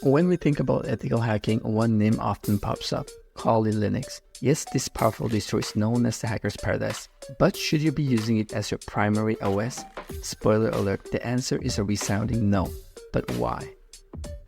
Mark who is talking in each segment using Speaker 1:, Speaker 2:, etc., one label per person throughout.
Speaker 1: When we think about ethical hacking, one name often pops up: Kali Linux. Yes, this powerful distro is known as the hacker's paradise, but should you be using it as your primary OS? Spoiler alert, the answer is a resounding no. But why?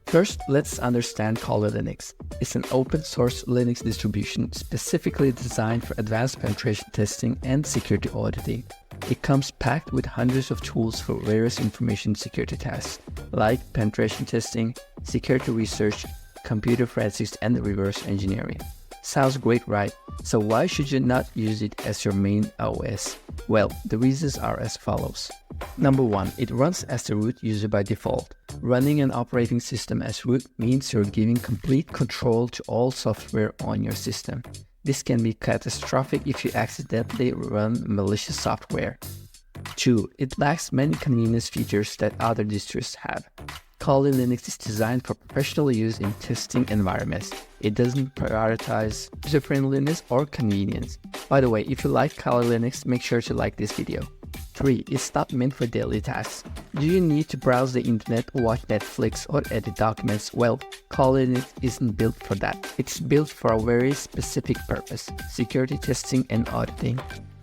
Speaker 1: First, let's understand Kali Linux. It's an open source Linux distribution specifically designed for advanced penetration testing and security auditing. It comes packed with hundreds of tools for various information security tasks, like penetration testing, security research, computer forensics, and reverse engineering. Sounds great, right? So why should you not use it as your main OS? Well, the reasons are as follows. Number 1, it runs as the root user by default. Running an operating system as root means you're giving complete control to all software on your system. This can be catastrophic if you accidentally run malicious software. 2, it lacks many convenience features that other distros have. Kali Linux is designed for professional use in testing environments. It doesn't prioritize user-friendliness or convenience. By the way, if you like Kali Linux, make sure to like this video. 3, it's not meant for daily tasks. Do you need to browse the internet, watch Netflix, or edit documents? Well, Kali Linux isn't built for that. It's built for a very specific purpose: security testing and auditing.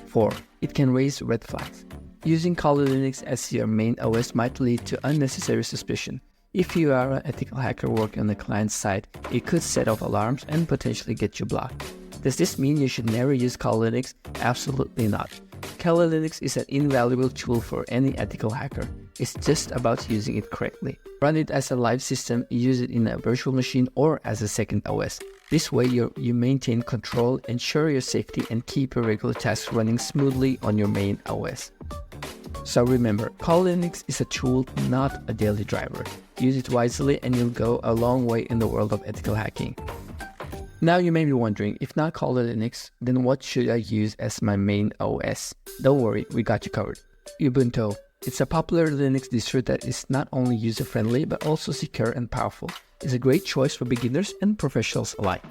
Speaker 1: 4, it can raise red flags. Using Kali Linux as your main OS might lead to unnecessary suspicion. If you are an ethical hacker working on the client side, it could set off alarms and potentially get you blocked. Does this mean you should never use Kali Linux? Absolutely not. Kali Linux is an invaluable tool for any ethical hacker. It's just about using it correctly. Run it as a live system, use it in a virtual machine, or as a second OS. This way you maintain control, ensure your safety, and keep your regular tasks running smoothly on your main OS. So remember, Kali Linux is a tool, not a daily driver. Use it wisely and you'll go a long way in the world of ethical hacking. Now you may be wondering, if not Kali Linux, then what should I use as my main OS? Don't worry, we got you covered. Ubuntu. It's a popular Linux distro that is not only user-friendly but also secure and powerful. It's a great choice for beginners and professionals alike.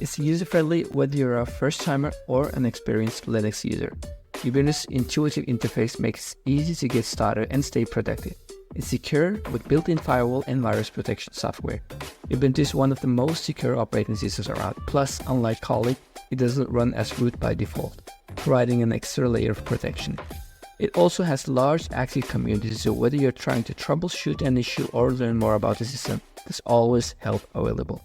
Speaker 1: It's user-friendly whether you're a first-timer or an experienced Linux user. Ubuntu's intuitive interface makes it easy to get started and stay productive. It's secure with built-in firewall and virus protection software. Ubuntu is one of the most secure operating systems around. Plus, unlike Kali, it doesn't run as root by default, providing an extra layer of protection. It also has large active communities, so whether you're trying to troubleshoot an issue or learn more about the system, there's always help available.